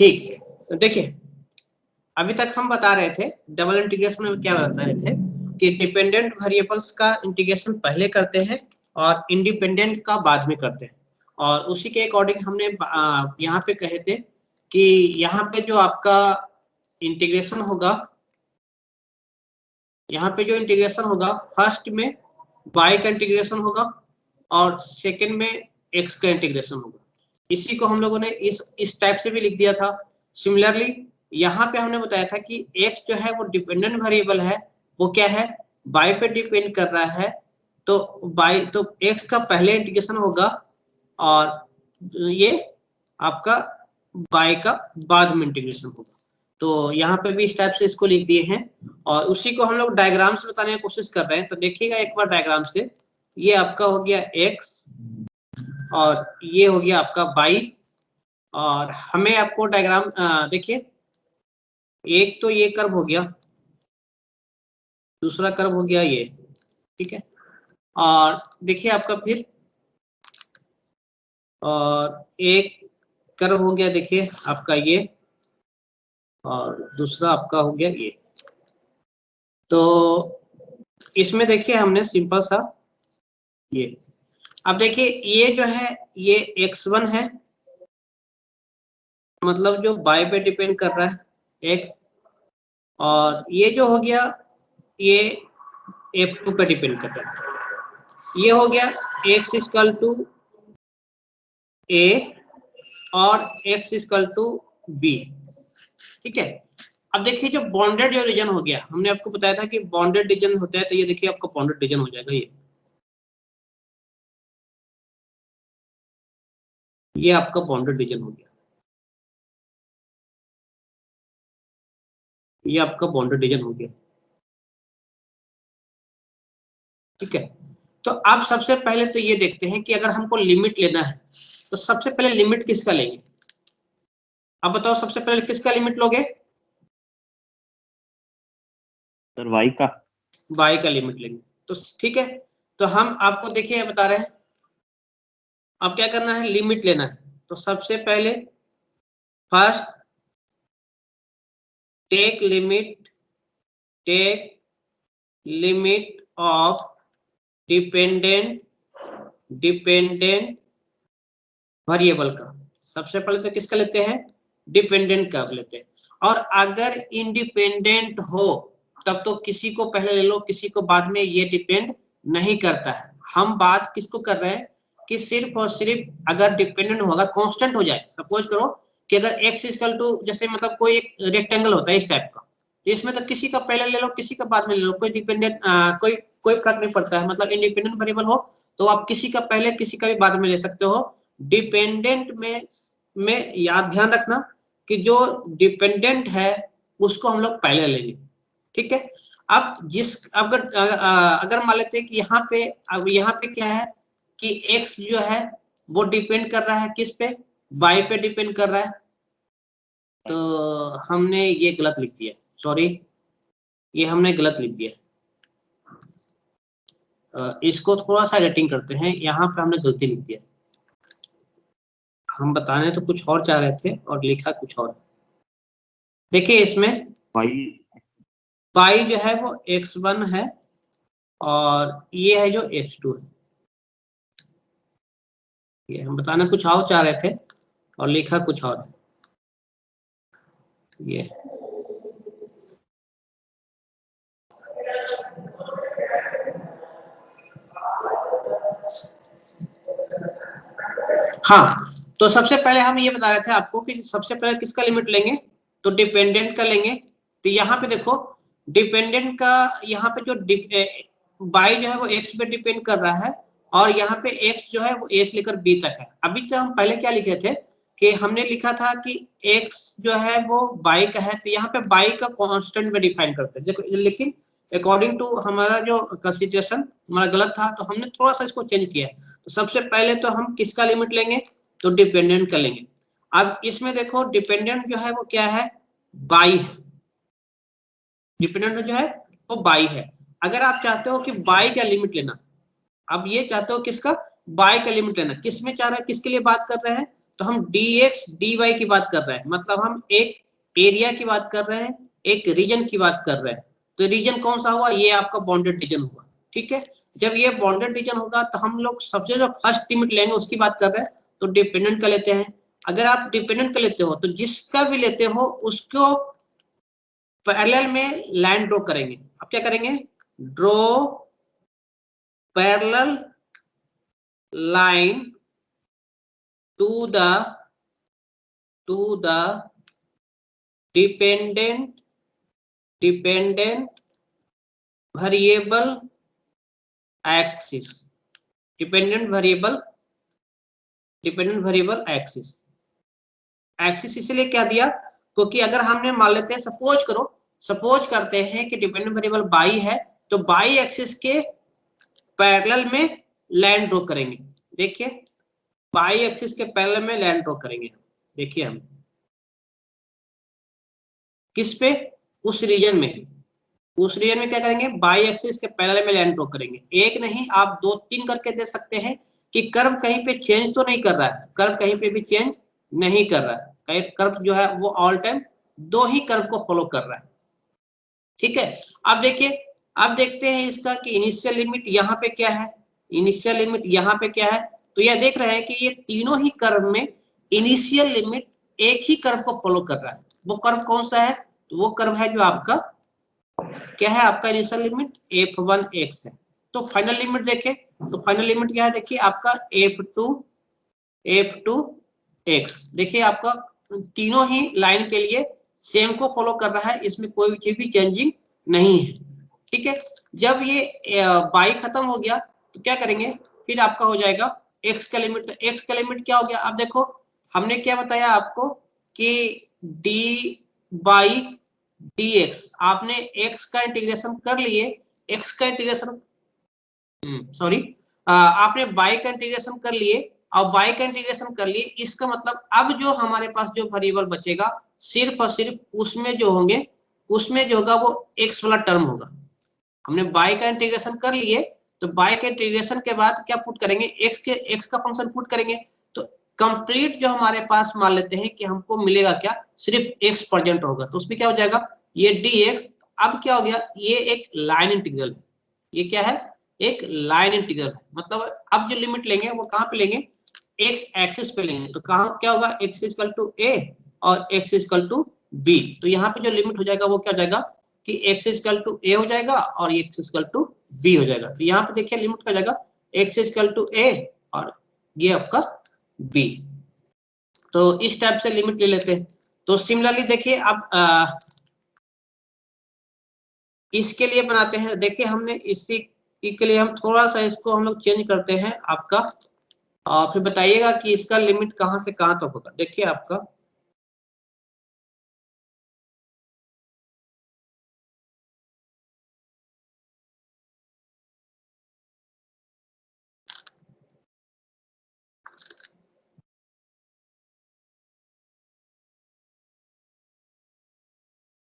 ठीक है, तो देखिए अभी तक हम बता रहे थे डबल इंटीग्रेशन में क्या बता रहे थे कि डिपेंडेंट वेरिएबल्स का इंटीग्रेशन पहले करते हैं और इंडिपेंडेंट का बाद में करते हैं। और उसी के अकॉर्डिंग हमने यहाँ पे कहे थे कि यहाँ पे जो आपका इंटीग्रेशन होगा, यहाँ पे जो इंटीग्रेशन होगा फर्स्ट में y का इंटीग्रेशन होगा और सेकंड में x का इंटीग्रेशन होगा। इसी को हम लोगों ने इस टाइप से भी लिख दिया था। सिमिलरली यहाँ पे हमने बताया था कि x जो है वो डिपेंडेंट वेरिएबल है, वो क्या है y पे डिपेंड कर रहा है, तो x का पहले इंटीग्रेशन होगा और ये आपका y का बाद में इंटीग्रेशन होगा। तो यहाँ पे भी इस टाइप से इसको लिख दिए हैं और उसी को हम लोग डायग्राम से बताने की कोशिश कर रहे हैं। तो देखिएगा एक बार डायग्राम से, ये आपका हो गया x और ये हो गया आपका y। और हमें आपको डायग्राम देखिए, एक तो ये कर्व हो गया, दूसरा कर्व हो गया ये, ठीक है। और देखिए आपका फिर और एक कर्व हो गया, देखिए आपका ये, और दूसरा आपका हो गया ये। तो इसमें देखिए हमने सिंपल सा ये, अब देखिए ये जो है ये x1 है, मतलब जो y पे डिपेंड कर रहा है x, और ये जो हो गया ये f2 पे डिपेंड कर रहा है। ये हो गया x इक्वल टू a और x इक्वल टू b, ठीक है। अब देखिए जो बॉन्डेड जो रीजन हो गया, हमने आपको बताया था कि बॉन्डेड रीजन होता है, तो ये देखिए आपका बॉन्डेड रीजन हो जाएगा ये आपका बॉन्डेड रीजन हो गया, ये आपका बॉन्डेड रीजन हो गया, ठीक है। तो अब सबसे पहले तो ये देखते हैं कि अगर हमको लिमिट लेना है तो सबसे पहले लिमिट किसका लेंगे। अब बताओ सबसे पहले किसका लिमिट लोगे? सर y का। y का लिमिट लेंगे, तो ठीक है। तो हम आपको देखिए बता रहे हैं, अब क्या करना है, लिमिट लेना है। तो सबसे पहले first take limit of dependent variable का। सबसे पहले तो किसका लेते हैं, डिपेंडेंट का लेते हैं। और अगर इंडिपेंडेंट हो तब तो किसी को पहले ले लो, किसी को बाद में, ये डिपेंड नहीं करता है। हम बात किसको कर रहे हैं कि सिर्फ और सिर्फ अगर डिपेंडेंट होगा, कांस्टेंट हो जाए, सपोज करो कि अगर x इक्वल टू, जैसे मतलब कोई एक रेक्टेंगल होता है इस टाइप का, तो इसमें तो किसी का पहले ले लो किसी का बाद में ले लो, कोई डिपेंडेंट कोई फर्क नहीं पड़ता है। मतलब इंडिपेंडेंट वेरिएबल हो तो आप किसी का पहले किसी का भी बाद में ले सकते हो। डिपेंडेंट में याद ध्यान रखना कि जो डिपेंडेंट है उसको हम लोग पहले लेंगे, ठीक है। अब अगर मान लेते हैं कि यहाँ पे क्या है कि x जो है वो डिपेंड कर रहा है किस पे, y पे डिपेंड कर रहा है। तो हमने ये गलत लिख दिया, सॉरी, ये हमने गलत लिख दिया। इसको थोड़ा सा एडिटिंग करते हैं, यहाँ पे हमने गलती लिख दिया। हम बताने तो कुछ और चाह रहे थे और लिखा कुछ और। देखिए इसमें y जो है वो x1 है और ये है जो x2 है। ये हम बताना कुछ और चाह रहे थे और लिखा कुछ और है। ये हाँ, तो सबसे पहले हम ये बता रहे थे आपको कि सबसे पहले किसका लिमिट लेंगे, तो डिपेंडेंट का लेंगे। तो यहाँ पे देखो डिपेंडेंट का, यहाँ पे जो y जो है वो x पे डिपेंड कर रहा है और यहाँ पे x जो है वो a से लेकर b तक है। अभी जो हम पहले क्या लिखे थे कि हमने लिखा था कि x जो है वो y का है, तो यहाँ पे y का कांस्टेंट में डिफाइन करते हैं देखो, लेकिन अकॉर्डिंग टू हमारा जो सिचुएशन हमारा गलत था, तो हमने थोड़ा सा इसको चेंज किया। तो सबसे पहले तो हम किसका लिमिट लेंगे, तो डिपेंडेंट का लेंगे। अब इसमें देखो डिपेंडेंट जो है वो क्या है, y है। डिपेंडेंट जो है वो y है। अगर आप चाहते हो कि y का लिमिट लेना, अब ये चाहते हो किसका, y का लिमिट लेना, किस में चाह रहे हैं, किसके लिए बात कर रहे हैं, तो हम dx dy की बात कर रहे हैं, मतलब हम एक एरिया की बात कर रहे हैं, एक रीजन की बात कर रहे हैं। तो रीजन कौन सा हुआ, ये आपका बाउंडेड रीजन हुआ, ठीक है। जब ये बाउंडेड रीजन होगा तो हम लोग सबसे जो फर्स्ट लिमिट लेंगे उसकी बात कर रहे हैं, तो डिपेंडेंट का लेते हैं। अगर आप डिपेंडेंट का लेते हो तो जिसका भी लेते हो उसको पैरेलल में लाइन ड्रॉ करेंगे। अब क्या करेंगे, draw parallel line to the dependent variable axis, dependent variable axis. Axis इसलिए क्या दिया, क्योंकि अगर हमने मान लेते हैं, सपोज करते हैं कि डिपेंडेंट वेरिएबल बाई है, तो बाई एक्सिस के पैरेलल में लाइन ड्रॉ करेंगे। देखिए बाई एक्सिस के पैरेलल में लाइन ड्रॉ करेंगे। देखिए हम किस पे, उस रीजन में क्या करेंगे, बाई एक्सिस के पैरेलल में लाइन ड्रॉ करेंगे। एक नहीं आप 2-3 करके दे सकते हैं कि कर्व कहीं पे चेंज तो नहीं कर रहा है, कर्व कहीं पे भी चेंज नहीं कर रहा है, कहीं कर्व जो है वो ऑल टाइम 2 ही कर्व को फॉलो कर रहा है, ठीक है। अब देखिए, अब देखते हैं इसका कि इनिशियल लिमिट यहाँ पे क्या है, इनिशियल लिमिट यहाँ पे क्या है। तो यह देख रहे हैं कि ये तीनों ही कर्व में इनिशियल लिमिट एक ही कर्व को फॉलो कर रहा है। वो कर्व कौन सा है, तो वो कर्व है जो आपका क्या है, आपका इनिशियल लिमिट f1x है। तो फाइनल लिमिट देखें, तो फाइनल लिमिट क्या है, देखिए आपका f2x। देखिए आपका तीनों ही लाइन के लिए सेम को फॉलो कर रहा है, इसमें कोई चीज भी चेंजिंग नहीं है, ठीक है। जब ये बाई खत्म हो गया तो क्या करेंगे, फिर आपका हो जाएगा x का लिमिट। तो x का लिमिट क्या हो गया, अब देखो हमने क्या बताया आपको कि d बाई dx, आपने x का इंटीग्रेशन कर लिए, x का इंटीग्रेशन सॉरी आपने y का इंटीग्रेशन कर लिए और y का इंटीग्रेशन कर लिए। इसका मतलब अब जो हमारे पास जो वेरिएबल बचेगा सिर्फ और सिर्फ उसमें जो होंगे, उसमें जो होगा वो x वाला टर्म होगा। हमने y का इंटीग्रेशन कर लिए, तो y के इंटीग्रेशन के बाद क्या पुट करेंगे, x का फंक्शन पुट करेंगे। तो कंप्लीट जो हमारे पास मान लेते हैं कि हमको मिलेगा क्या, सिर्फ x प्रेजेंट होगा, तो उसमें क्या हो जाएगा, ये dx। अब क्या हो गया, ये एक लाइन इंटीग्रल है, ये क्या है, एक लाइन इंटीग्रल है। मतलब अब जो लिमिट लेंगे वो कहाँ पे लेंगे, x एक्सिस पे लेंगे। तो कहाँ क्या होगा, x इक्वल टू a और x इक्वल टू b। तो यहाँ पे जो लिमिट हो जाएगा वो क्या हो जाएगा कि x इक्वल टू a हो जाएगा और x इक्वल टू b हो जाएगा। तो यहाँ पे देखिए लिमिट क्या हो जाएगा, x इक्वल टू a और ये आपका b। तो इस टाइप से लिमिट ले लेते हैं। तो सिमिलरली देखिए अब इसके लिए बनाते हैं। देखिए हमने इसी के लिए हम थोड़ा सा इसको हम लोग चेंज करते हैं आपका, और फिर बताइएगा कि इसका लिमिट कहाँ से कहाँ तक होगा। देखिए आपका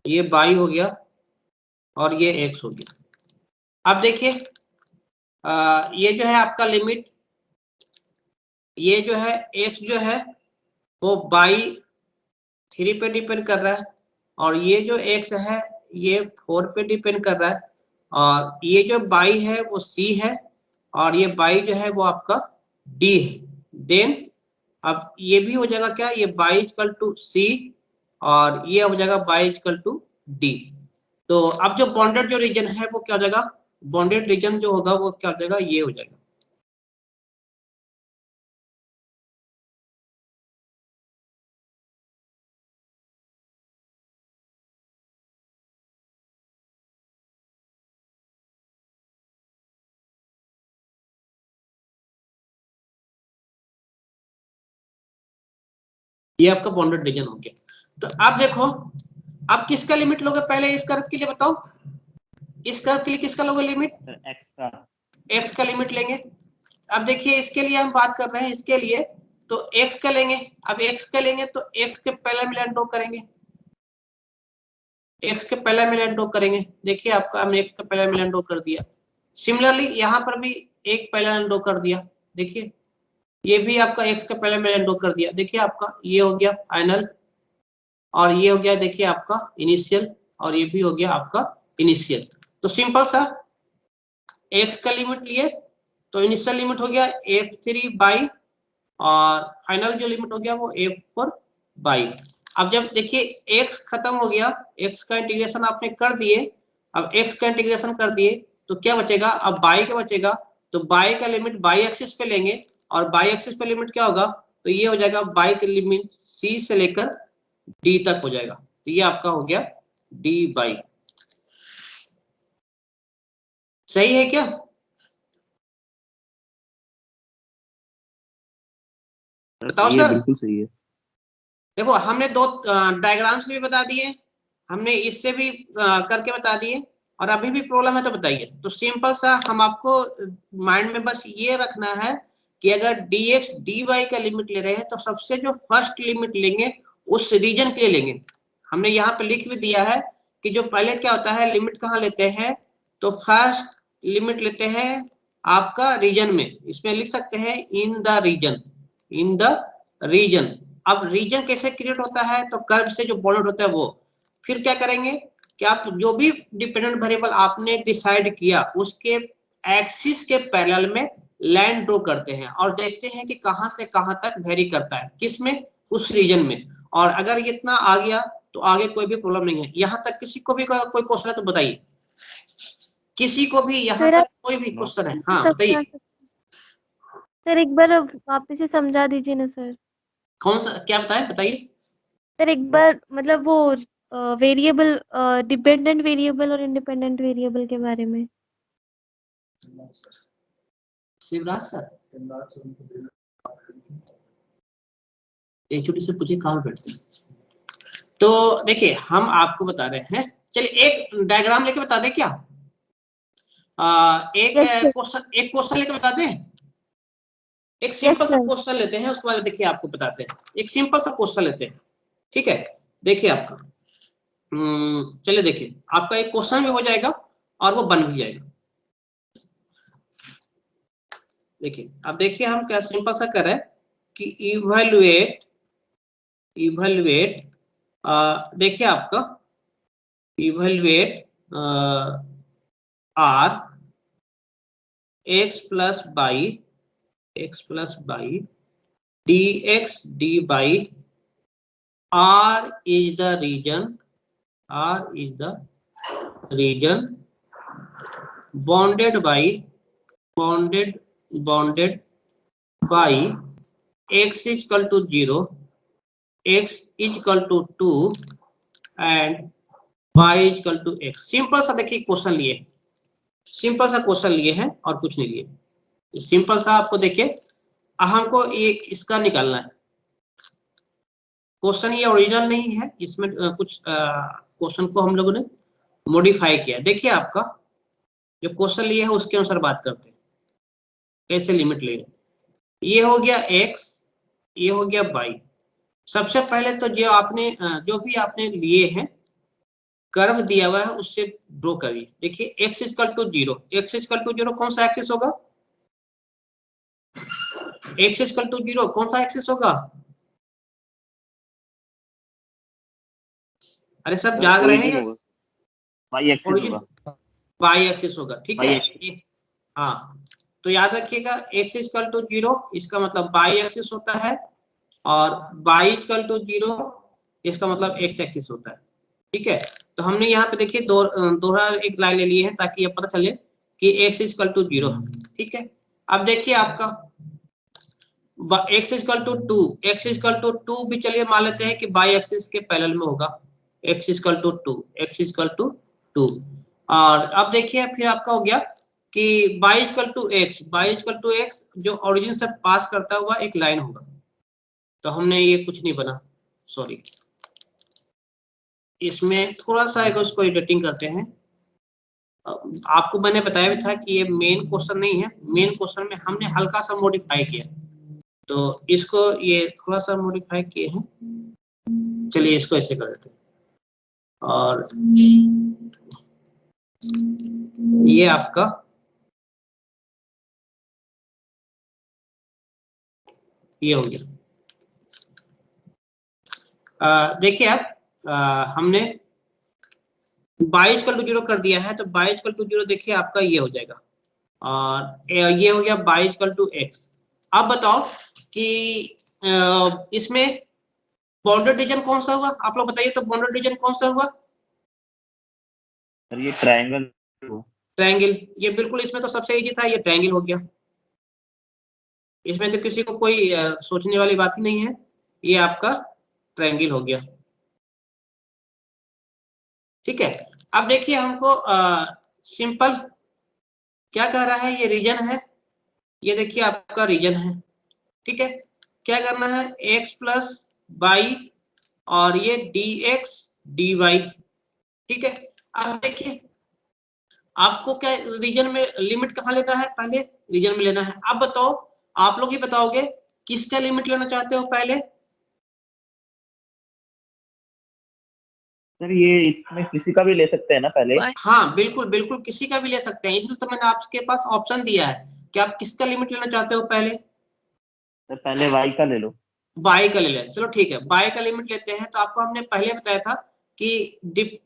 ये बाई हो गया और ये x हो गया। अब देखिए ये जो है आपका लिमिट, ये जो है x जो है वो बाई 3 पे डिपेंड कर रहा है, और ये जो x है ये 4 पे डिपेंड कर रहा है, और ये जो बाई है वो c है, और ये बाई जो है वो आपका d है। देन अब ये भी हो जाएगा क्या, ये बाई इक्वल टू c और ये हो जाएगा बाई इक्वल टू d। तो अब जो बॉन्डेड जो रीजन है वो क्या हो जाएगा, बॉन्डेड रीजन जो होगा वो क्या हो जाएगा, ये हो जाएगा। ये आपका बॉन्डेड रीजन हो गया। तो अब देखो, अब किसका लिमिट लोगे, पहले इस कर्व के लिए बताओ, इस कर्व के लिए किसका लोगे लिमिट, x का, x का लिमिट लेंगे। अब देखिए इसके लिए हम बात कर रहे हैं, इसके लिए तो x का लेंगे। अब x का लेंगे तो x के पहले में लाइन ड्रॉ करेंगे, x के पहले में लाइन ड्रॉ करेंगे। देखिए आपका हमने x के पहले में लाइन ड्रॉ कर दिया। सिमिलरली यहाँ पर भी एक पहला लाइन ड्रॉ कर दिया। देखिए ये भी आपका x का पहले मैंने ड्रॉ कर दिया। देखिए आपका ये हो गया फाइनल, और ये हो गया देखिए आपका इनिशियल, और ये भी हो गया आपका इनिशियल। तो सिंपल सा x का लिमिट लिए तो इनिशियल लिमिट हो गया f3 बाई, और फाइनल जो लिमिट हो गया वो f4 बाई। अब जब देखिए x खत्म हो गया, x का इंटीग्रेशन आपने कर दिए, अब x का इंटीग्रेशन कर दिए तो क्या बचेगा, अब y का बचेगा। तो y का लिमिट y एक्सिस पे लेंगे, और y एक्सिस पे लिमिट क्या होगा, तो ये हो जाएगा y की लिमिट c से लेकर d तक हो जाएगा। तो ये आपका हो गया dy। सही है क्या? बताओ सही है, सर। बिल्कुल सही है। देखो हमने दो डायग्राम से भी बता दिए, हमने इससे भी करके बता दिए, और अभी भी प्रॉब्लम है तो बताइए। तो सिंपल सा हम आपको माइंड में बस ये रखना है कि अगर dx dy का लिमिट ले रहे हैं तो सबसे जो फर्स्ट लिमिट लेंगे उस रीजन के लिए लेंगे। हमने यहाँ पे लिख भी दिया है कि जो पहले क्या होता है, लिमिट कहाँ लेते हैं, तो फर्स्ट लिमिट लेते हैं आपका रीजन में, इसमें लिख सकते हैं in the region, in the region. अब रीजन कैसे क्रिएट होता है, तो कर्व से जो बाउंडेड होता है वो, फिर क्या करेंगे कि आप जो भी डिपेंडेंट वेरिएबल आपने डिसाइड किया उसके एक्सिस के पैरेलल में लाइन ड्रॉ करते हैं, और देखते हैं कि कहां से कहां तक वेरी करता है, किसमें, उस रीजन में। और अगर इतना आ गया तो आगे कोई भी प्रॉब्लम नहीं है। यहाँ तक किसी को भी कोई क्वेश्चन है तो बताइए, किसी को भी यहाँ सर तक आप कोई भी नो क्वेश्चन है, फिर से हाँ समझा बताइए। सकते सर, एक बार वापस से समझा दीजिए ना सर। कौन सा, क्या बताएं, बताइए। सर एक बार मतलब वो वेरिएबल, डिपेंडेंट वेरिएबल और इंडिपेंडेंट वेरिएबल के बारे में। शिवराज सर, एचओडी से पूछे कहाँ बैठते हैं। तो देखिए हम आपको बता रहे हैं, चलिए एक डायग्राम लेके बता दें क्या, एक यस सर। क्वेश्चन लेके बता दें। एक यस सिंपल सा सर। क्वेश्चन लेते हैं, उसके बाद देखिए आपको बताते हैं। एक सिंपल सा क्वेश्चन लेते हैं, ठीक है। देखिए आपका चलिए देखिए आपका एक क्वेश्चन भी हो जाएगा और वो बन भी जाएगा। देखिए अब देखिए हम क्या सिंपल सा कर रहे हैं कि इवैल्यूएट, देखिए आपका evaluate R x plus y d x d y R is the region bounded by x is equal to 0, x is equal to 2 and y is equal to x। Simple सा देखिए question लिए, simple सा question लिए हैं और कुछ नहीं लिए। सिंपल सा आपको देखिए हमको एक इसका निकालना है क्वेश्चन, ये ओरिजिनल नहीं है, इसमें कुछ क्वेश्चन को हम लोगों ने मॉडिफाई किया। देखिए आपका जो क्वेश्चन लिए है उसके अनुसार बात करते हैं, कैसे लिमिट ले रहे हैं। ये हो गया x, ये हो गया y। सबसे पहले तो जो आपने जो भी आपने लिए हैं कर्व दिया हुआ है उससे ड्रॉ करिए। देखिए x equal to 0, x equal to 0 कौन सा एक्सिस होगा, x इक्वल टू 0 कौन सा एक्सिस होगा। अरे सब जाग रहे हैं ओरिजिन या होगा, वाई एक्सिस ओरिजिन, होगा, y एक्सिस होगा, ठीक वाई है। एक्सिस। हाँ तो याद रखिएगा x इक्वल टू 0 इसका मतलब y एक्सिस होता है, और y इक्वल टू 0 इसका मतलब x एक्सिस होता है, ठीक है। तो हमने यहाँ पे देखिए दोहरा एक लाइन ले ली है ताकि ये पता चले कि x इक्वल टू 0 है, ठीक है। अब देखिए आपका x equal to 2, x equal to 2 भी चलिए मान लेते हैं कि y एक्सिस के पैरेलल में होगा, x equal to 2, x equal to 2। और अब देखिए फिर आपका हो गया कि y equal to x, y equal to x जो ओरिजिन से पास करता हुआ एक लाइन होगा। तो हमने ये कुछ नहीं बना, सॉरी, इसमें थोड़ा सा एक उसको एडिटिंग करते हैं। आपको मैंने बताया भी था कि ये मेन क्वेश्चन नहीं है, मेन क्वेश्चन में हमने हल्का सा मॉडिफाई किया, तो इसको ये थोड़ा सा मॉडिफाई किए हैं। चलिए इसको ऐसे कर देते हैं, और ये आपका ये हो गया। देखिए आप हमने 22 कर दिया है, तो 22 देखिए आपका ये हो जाएगा, और ये हो गया 22 अब बताओ कि इसमें बाउंडेड रीजन कौन सा हुआ, आप लोग बताइए तो बाउंडेड रीजन कौन सा हुआ? सर ये ट्रायंगल। ट्रायंगल, ये बिल्कुल इसमें तो सबसे इजी था, ये ट्रायंगल हो गया। इसमें तो किसी को कोई सोचने वाली बात ही नहीं है, ये आपका ट्रायंगल हो गया। ठीक है, अब देखिए हमको सिंपल क्या कह रहा है, ये रीजन है, ये देखिए आपका रीजन है। ठीक है, क्या करना है, x प्लस वाई और ये dx dy। ठीक है, अब देखिए आपको क्या रीजन में लिमिट कहाँ लेना है, पहले रीजन में लेना है। अब बताओ, आप लोग ही बताओगे किसका लिमिट लेना चाहते हो पहले? सर ये इसमें किसी का भी ले सकते हैं ना पहले? हाँ बिल्कुल बिल्कुल, किसी का भी ले सकते हैं, इसलिए तो मैंने आपके पास ऑप्शन दिया है कि आप किसका लिमिट लेना चाहते हो पहले। सर पहले y का ले लो। बाई का ले लें, चलो ठीक है, बाई का लिमिट लेते हैं। तो आपको हमने पहले बताया था कि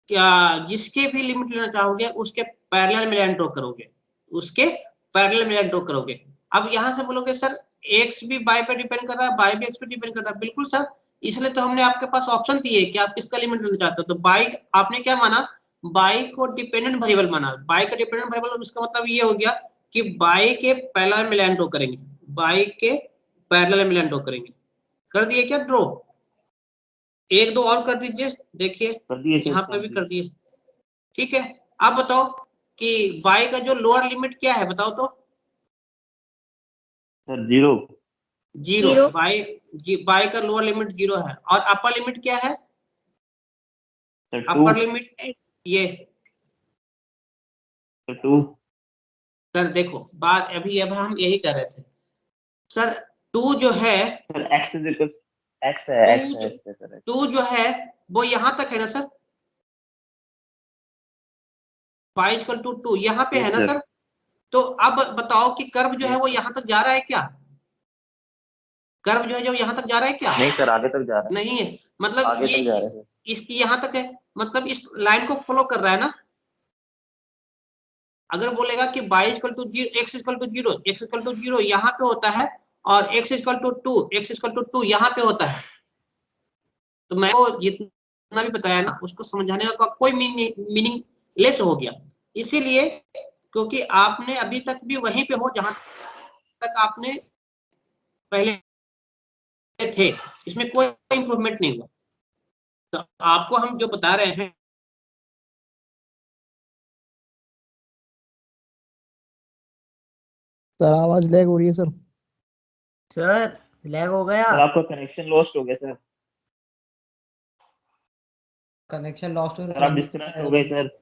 क्या जिसके भी लिमिट लेना चाहोगे उसके पैरेलल में लाइन ड्रॉ करोगे, उसके पैरेलल में लाइन ड्रॉ करोगे। अब यहां से बोलोगे सर एक्स भी बाय पे डिपेंड कर रहा है, बाय भी एक्स पे डिपेंड कर रहा है, बिल्कुल सर, इसलिए तो हमने आपके पास ऑप्शन दिए कि आप किसका लिमिट लेना चाहते हो। तो बाई आपने क्या माना, बाई को डिपेंडेंट वेरिएबल माना। बाई का डिपेंडेंट वेरिएबल, इसका मतलब ये हो गया कि बाई के पैरेलल में लाइन ड्रॉ करेंगे, बाई के पैरेलल में लाइन ड्रॉ करेंगे। कर दिए क्या ड्रॉ? एक दो और कर दीजिए, देखिए कर दिए सर, यहाँ कर पर भी दिए। कर दिए। ठीक है, अब बताओ कि y का जो लोअर लिमिट क्या है, बताओ तो। सर 0। जीरो। y का लोअर लिमिट 0 है, और अपर लिमिट क्या है? सर 2। अपर लिमिट ये। सर 2। सर देखो बात अभी अब हम यही कर रहे थे सर, 2 जो है, सर x x है, 2 x है, जो x है सर। 2 जो है वो यहाँ तक है ना सर, y = 2 यहाँ पे है यस ना सर। सर। तो अब बताओ कि कर्व जो है यस वो सर। यहाँ तक जा रहा है क्या? कर्व जो है जो यहाँ तक जा रहा है क्या? नहीं सर, आगे तक जा रहा नहीं है, है। मतलब आगे ये तक जा रहा है सर। इसकी यहाँ तक है, मतलब इस लाइन को फॉलो कर रहा है ना। अगर बोलेगा कि y = 0, x = 0 यहाँ पे होता है, और x = 2 यहाँ पे होता है, तो मैं वो जितना भी बताया ना उसको समझाने का कोई मीनिंग लेस हो गया। इसीलिए क्योंकि आपने अभी तक भी वहीं पे हो जहां तक आपने पहले थे, इसमें कोई इंप्रूवमेंट नहीं हुआ। तो आपको हम जो बता रहे हैं, सर आवाज लैग हो रही है सर। सर लैग हो गया, सर आपका कनेक्शन लॉस्ट हो गया सर। कनेक्शन लॉस्ट हो सर आप डिस्कनेक्ट हो गए सर।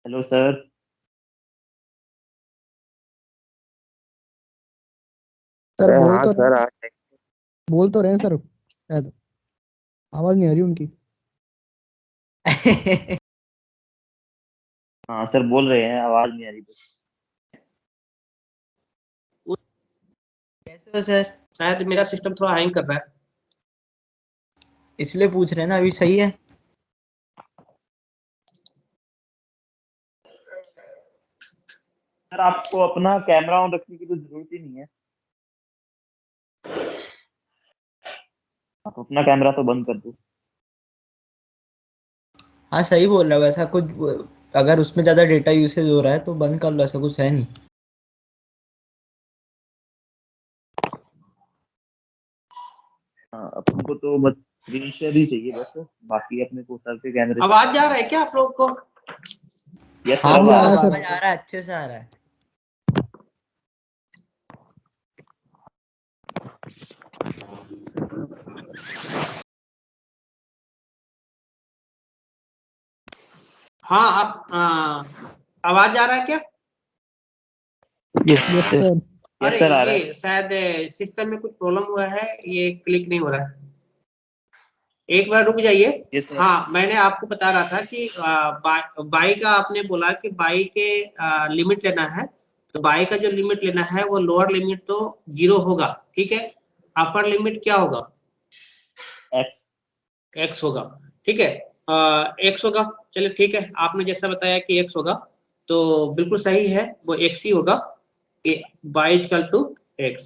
Hello sir. सर अरे बोल हाँ तो सर, बोल तो रहे हैं सर, शायद आवाज नहीं आ रही उनकी। हाँ सर बोल रहे हैं, आवाज नहीं आ रही बस। कैसे हो सर? शायद मेरा सिस्टम थोड़ा हैंग कर रहा है। इसलिए पूछ रहे हैं ना, अभी सही है। सर आपको अपना कैमरा ऑन रखने की तो जरूरत ही नहीं है, आप अपना कैमरा तो बंद कर दो। हाँ सही बोल रहा है, वैसा कुछ अगर उसमें ज्यादा डेटा यूसेज हो रहा है तो बंद कर लो, ऐसा कुछ है नहीं। हाँ अपन को तो बस स्क्रीन शेयर ही चाहिए बस, बाकी अपने को सर के कैमरे से आवाज जा रहा है क्या आप लोग को? यस हाँ सर, अब जी आ आ रहा रहा है है सर सर। आवाज हमको। आ रहा है, अच्छे से आ रहा है। हाँ आप आवाज आ रहा है क्या? Yes yes sir. Sir. Yes अरे सर आ रहा है। ये शायद सिस्टम में कुछ प्रॉब्लम हुआ है, ये क्लिक नहीं हो रहा है। एक बार रुक जाइए। Yes sir. हाँ मैंने आपको बता रहा था कि बाई का आपने बोला कि बाई के लिमिट लेना है, तो बाई का जो लिमिट लेना है वो लोअर लिमिट तो 0 होगा, ठीक है। अपर लिमिट क्या होगा? एक्स। x होगा, ठीक है। x होगा, चलिए ठीक है, आपने जैसा बताया कि x होगा तो बिल्कुल सही है, वो x ही होगा। y इक्वल टू x,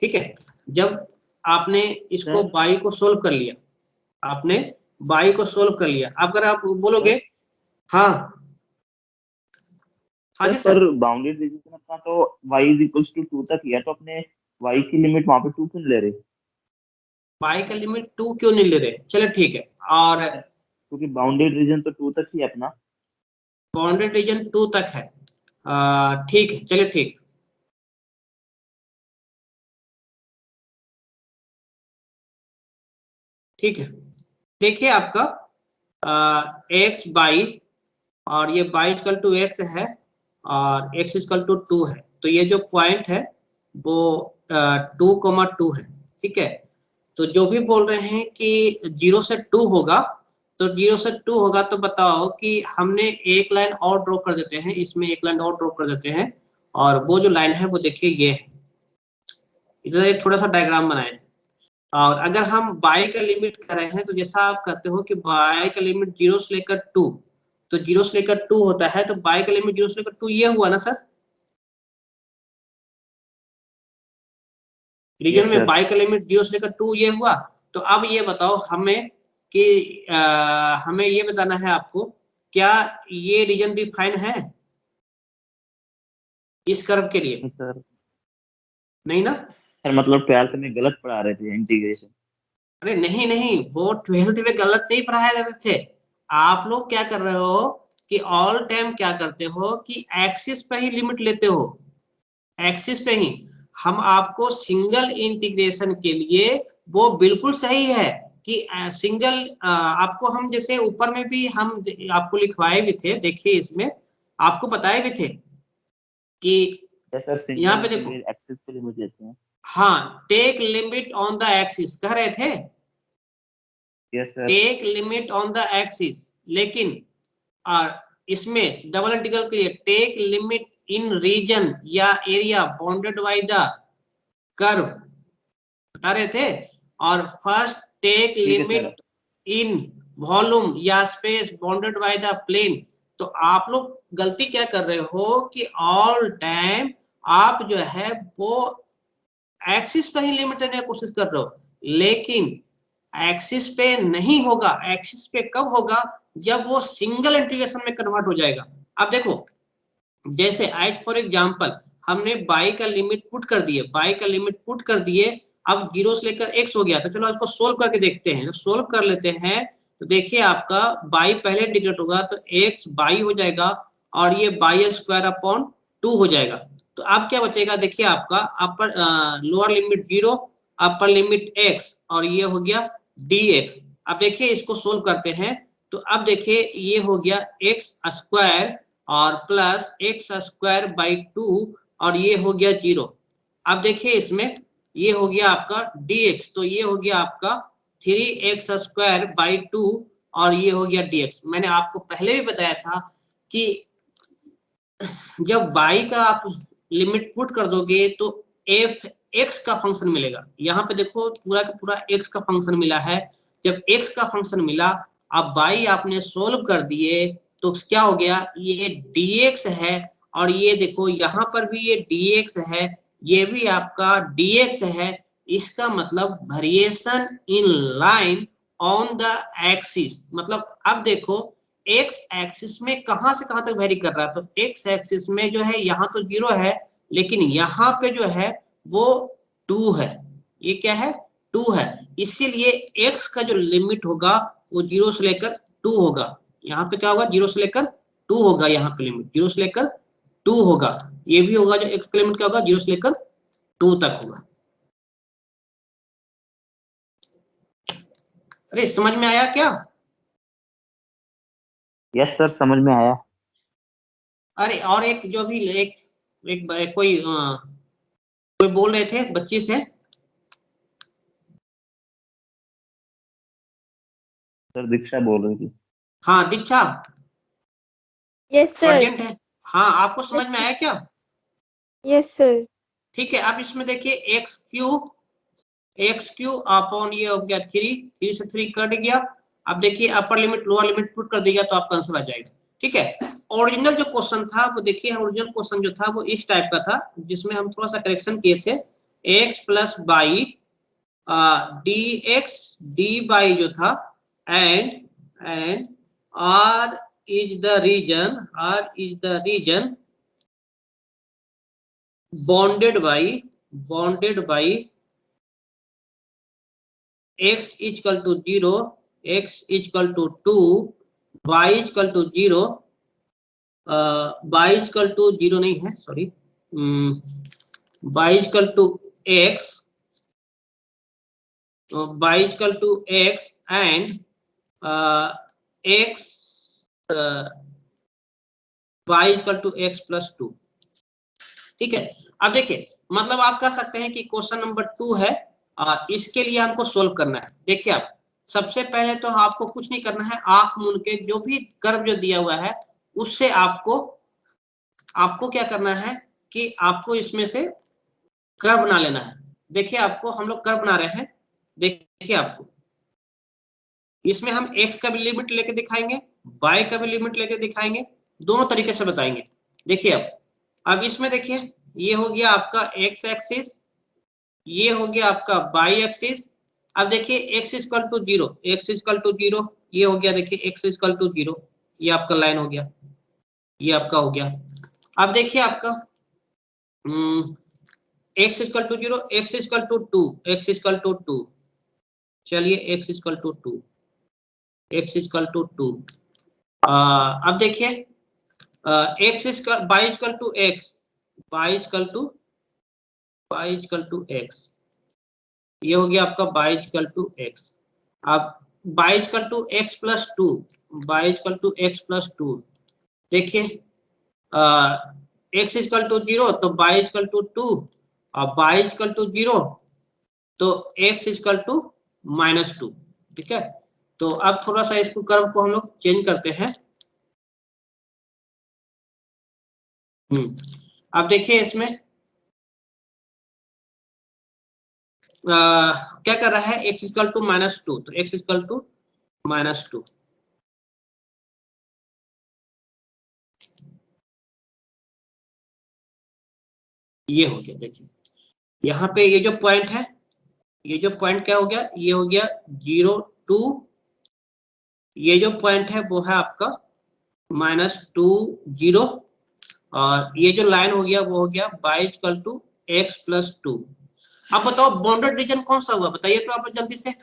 ठीक है। जब आपने इसको सर y को सोल्व कर लिया, आपने y को सोल्व कर लिया, अगर आप बोलोगे हाँ हाँ सर जी पर सर, बाउंडेड रीजन अपना तो y इज इक्वल्स टू 2 तक ही है, तो अपने y की लिमिट वहां पे 2 क्यों ले रहे? y का लिमिट 2 क्यों नहीं ले रहे? चलो ठीक है, और क्योंकि बाउंडेड रीजन तो 2 तक ही है अपना। बाउंडेड रीजन 2 तक है, ठीक है, चलिए ठीक। ठीक है, देखिए आपका एक्स बाई, और ये बाई इक्वल टू एक्स है, और एक्स इक्वल टू 2 है, तो ये जो पॉइंट है वो 2,2 है, ठीक है। तो जो भी बोल रहे हैं कि 0 से 2 होगा, तो 0 से 2 होगा, तो बताओ कि हमने एक लाइन और ड्रॉ कर देते हैं, इसमें एक लाइन और ड्रॉ कर देते हैं, और वो जो लाइन है वो देखिए ये है। इधर एक थोड़ा सा डायग्राम बनाए, और अगर हम बाय का लिमिट कर रहे हैं तो जैसा आप करते हो कि बाय का लिमिट 0 से लेकर 2, तो 0 से लेकर 2 होता है, तो बाय का लिमिट 0 से लेकर 2 ये हुआ ना सर, रीजन यस में सर। बाय का लिमिट 0 से लेकर 2 ये हुआ। तो अब ये बताओ हमें कि हमें ये बताना है आपको, क्या ये रीजन डिफाइन है इस कर्व के लिए? सर नहीं ना? सर मतलब 12th में गलत पढ़ा रहे थे इंटीग्रेशन। अरे नहीं नहीं, वो 12th में गलत नहीं पढ़ाया जाते थे। आप लोग क्या कर रहे हो कि ऑल टाइम क्या करते हो कि एक्सिस पे ही लिमिट लेते हो, एक्सिस पे ही। हम आपको सिंगल इंटीग्रेशन के लिए वो बिल्कुल सही है कि सिंगल आपको हम जैसे ऊपर में भी हम आपको लिखवाए भी थे, देखिए इसमें आपको बताए भी थे कि यस सर, यहाँ सिंगल पे के देखो, लिए एक्सेस पे लिमिट देते हैं। हाँ take limit on the axis कह रहे थे, yes sir. Take limit on the axis, लेकिन और इसमें डबल इंटीग्रल के लिए टेक लिमिट इन रीजन या area bounded by the curve बता रहे थे, और फर्स्ट टेक ठीक है सर। लिमिट इन वॉल्यूम या space bounded by the plane. तो आप लोग गलती क्या कर रहे हो कि ऑल टाइम आप जो है वो एक्सिस पे ही लिमिट लेने की कोशिश कर रहे हो, लेकिन एक्सिस पे नहीं होगा। एक्सिस पे कब होगा? जब वो सिंगल इंटीग्रेशन में कन्वर्ट हो जाएगा। अब देखो, जैसे एज फॉर एग्जांपल हमने बाई का लिमिट पुट कर दिए, बाई का लिमिट पुट कर दिए, अब 0 से लेकर x हो गया, तो चलो इसको सोल्व करके देखते हैं। सोल्व कर लेते हैं तो देखिए आपका बाई पहले इंटीग्रेट होगा तो x बाई हो जाएगा, और ये बाई स्क्वायर अपॉन 2 हो जाएगा। तो अब क्या बचेगा, देखिए आपका upper lower limit 0, upper limit x, और ये हो गया dx। अब देखिए इसको सोल्व करते हैं, तो अब देखिए ये हो गया x स्क्वायर और प्लस एक्स स्क्वायर बाई 2, और ये हो गया 0। अब देखिए इसमें ये हो गया आपका dx, तो ये हो गया आपका 3x स्क्वायर बाई 2, और ये हो गया dx। मैंने आपको पहले भी बताया था कि जब बाई का आप लिमिट पुट कर दोगे तो एफ एक्स का फंक्शन मिलेगा। यहाँ पे देखो पूरा का पूरा एक्स का फंक्शन मिला है। जब एक्स का फंक्शन मिला, अब बाई आपने सोल्व कर दिए, तो क्या हो गया, ये dx है, और ये देखो यहाँ पर भी ये dx है, ये भी आपका dx है। इसका मतलब variation in line on the axis, मतलब अब देखो एक्स एक्सिस में कहां से कहां तक वेरी कर रहा है, तो एक्स एक्सिस में जो है यहाँ तो 0 है, लेकिन यहाँ पे जो है वो 2 है। ये क्या है, 2 है। इसीलिए एक्स का जो लिमिट होगा वो 0 से लेकर 2 होगा। यहाँ पे क्या होगा, 0 से लेकर 2 होगा, यहाँ पे लिमिट 0 से लेकर 2 होगा। ये भी होगा जो एक्स का लिमिट क्या होगा, 0 से लेकर 2 तक होगा। अरे समझ में आया क्या? यस सर, समझ में आया। अरे और एक जो भी कोई बोल रहे थे, बच्ची से। सर दीक्षा बोल रही थी। हाँ दीक्षा, यस सर। अर्जेंट है। हाँ आपको समझ में आया क्या? Yes sir. ठीक है, अब इसमें देखिए एक्स क्यू अपॉन ये हो गया 3 से 3 कट गया। अब देखिए upper limit lower limit put कर दिया तो आपका आंसर आ जाएगा। ठीक है, ओरिजिनल जो क्वेश्चन था वो देखिए, ओरिजिनल क्वेश्चन जो था वो इस टाइप का था, जिसमें हम थोड़ा सा करेक्शन किए थे। X plus y d x d y जो था, and R is the region bounded by x is equal to 0, x is equal to 2, y is equal to 0, y is equal to 0 नहीं है, sorry, y is equal to x, y is equal to x and x y is equal to x plus 2। ठीक है, अब देखिए मतलब आप कह सकते हैं कि क्वेश्चन नंबर 2 है और इसके लिए हमको सोल्व करना है। देखिए आप सबसे पहले तो आपको कुछ नहीं करना है, आंख मूंद के जो भी कर्व जो दिया हुआ है उससे आपको क्या करना है कि आपको इसमें से कर्व बना लेना है। देखिए आपको हम लोग कर्व बना रहे हैं, देखिए आपको इसमें हम x का भी लिमिट लेके दिखाएंगे, y का भी लिमिट लेके दिखाएंगे, दोनों तरीके से बताएंगे। देखिए अब इसमें देखिए ये हो गया आपका x एक्सिस, ये हो गया आपका y एक्सिस। अब देखिए x equal to 0, x equal to 0, ये हो गया देखिए x इक्वल टू 0, ये आपका लाइन हो गया, ये आपका हो गया। अब देखिए आपका x equal to 0, x equal to 2, x equal to 2, चलिए x equal to 2, x equal to 2। अब देखिए x equal y equal to x, y equal to x, ये हो गया आपका y इक्वल टू x। अब y equal to x plus 2, y equal to x plus 2, देखिए x equal to 0 तो y equal to 2 और y इक्वल टू 0 तो x equal to -2। ठीक है, तो अब थोड़ा सा इसको कर्व को हम लोग चेंज करते हैं। अब देखिए इसमें क्या कर रहा है, x इक्वल टू -2 तो x इक्वल टू -2, ये हो गया। देखिए यहाँ पे ये जो पॉइंट है, ये जो पॉइंट क्या हो गया, ये हो गया 0 2, ये जो पॉइंट है वो है आपका -2 0, और ये जो लाइन हो गया वो हो गया y equal to x plus 2। अब बताओ बाउंडेड रीजन कौन सा हुआ, बताइए तो आप जल्दी से।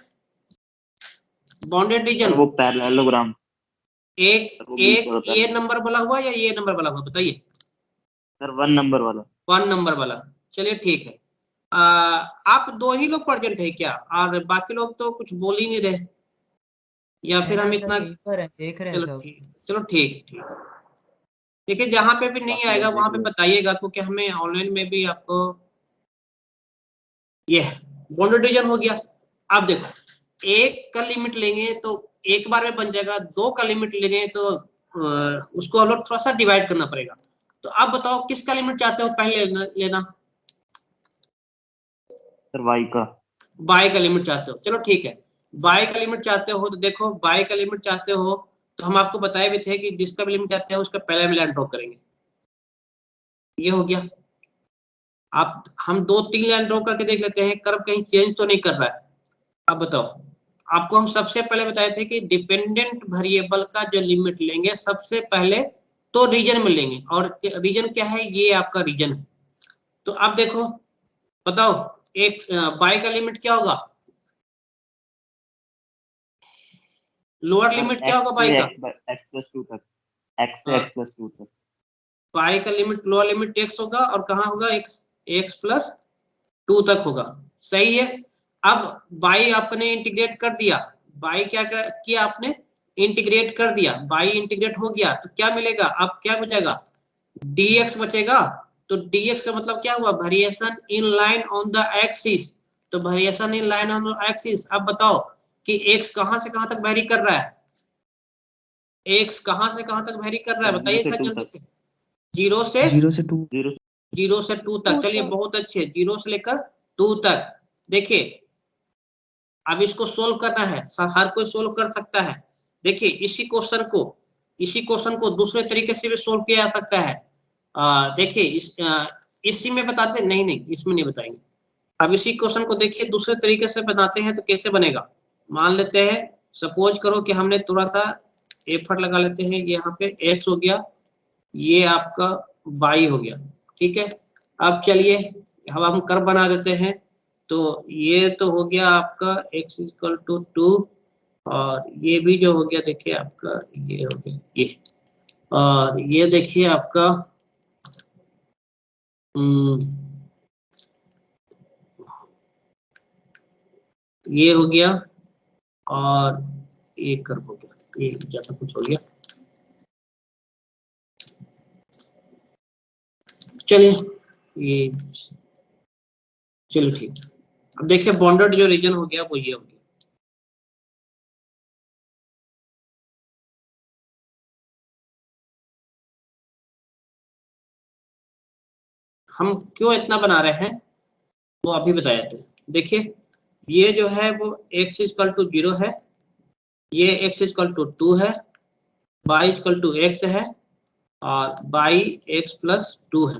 बाउंडेड रीजन वो पैरेललोग्राम, एक ये नंबर वाला हुआ या ये नंबर वाला हुआ, बताइए। सर 1 नंबर वाला। 1 नंबर वाला, चलिए ठीक है। आप 2 ही लोग प्रेजेंट है क्या, और बाकी लोग तो कुछ बोल ही नहीं रहे, या फिर हम इतना देख रहे हैं सब। चलो ठीक है। देखिए जहाँ पे भी नहीं आएगा वहां पे बताइएगा, क्योंकि हमें ऑनलाइन में भी आपको ये बाउंडेड रीजन हो गया। अब देखो एक का लिमिट लेंगे तो एक बार में बन जाएगा, 2 का लिमिट लेंगे तो उसको हम लोग थोड़ा सा डिवाइड करना पड़ेगा। तो आप बताओ किसका लिमिट चाहते हो पहले लेना? सर y का लिमिट चाहते हो, चलो ठीक है। y का लिमिट चाहते हो तो देखो y का लिमिट चाहते हो तो हम आपको बताए भी थे कि जिसका भी लिमिट चाहते हैं उसका पहले मिलान ड्रॉ करेंगे। ये हो गया। आप हम 2-3 लाइन ड्रॉ करके देख लेते हैं कर्व कहीं चेंज तो नहीं कर रहा है। अब बताओ, आपको हम सबसे पहले बताए थे कि डिपेंडेंट वेरिएबल का जो लिमिट लेंगे सबसे पहले तो रीजन में लेंगे, और रीजन क्या है, ये आपका रीजन है। तो अब देखो बताओ एक y का लिमिट क्या होगा, लोअर लिमिट क्या होगा y का, x प्लस 2 तक, x से x प्लस 2 तक। y का लिमिट लोअर लिमिट x होगा, और कहाँ होगा x प्लस 2 तक होगा, सही है। अब y आपने इंटीग्रेट कर दिया, y क्या किया आपने, इंटीग्रेट कर दिया, y इंटीग्रेट हो गया तो क्या मिलेगा, अब क्या बचेगा, dx बचेगा। तो dx का मतलब क्या हुआ, variation in line on the axis. तो variation in line on the axis. अब बताओ कि x कहां से कहां तक वेरी कर रहा है, x कहां से कहां तक वेरी कर रहा है, बताइए सर जल्दी से। 0 से 0 से 2 0 से 2 तक। चलिए बहुत अच्छे, 0 से लेकर 2 तक। देखिए अब इसको सोल्व करना है, हर कोई सोल्व कर सकता है। देखिए इसी क्वेश्चन को दूसरे तरीके से भी सोल्व किया जा सकता है। देखिए इसी में बताते, नहीं इसमें नहीं बताएंगे। अब इसी क्वेश्चन को देखिए दूसरे तरीके से बनाते हैं तो कैसे बनेगा। मान लेते हैं, सपोज करो कि हमने थोड़ा सा एफर्ट लगा लेते हैं, यहाँ पे x हो गया, ये आपका y हो गया, ठीक है। अब चलिए अब हम कर्व बना देते हैं। तो ये तो हो गया आपका x इक्वल टू 2, और ये भी जो हो गया देखिए आपका ये हो गया ये, और ये देखिए आपका ये हो गया, और ये कर्व हो गया, ये जैसा कुछ हो गया। चलिए ये, चलो ठीक है। अब देखिए बॉन्डेड जो रीजन हो गया वो ये हो गया। हम क्यों इतना बना रहे हैं वो अभी बताए थे। देखिए ये जो है वो x इक्वल टू 0 है, ये x इक्वल टू 2 है, y इक्वल टू x है, और y x प्लस 2 है।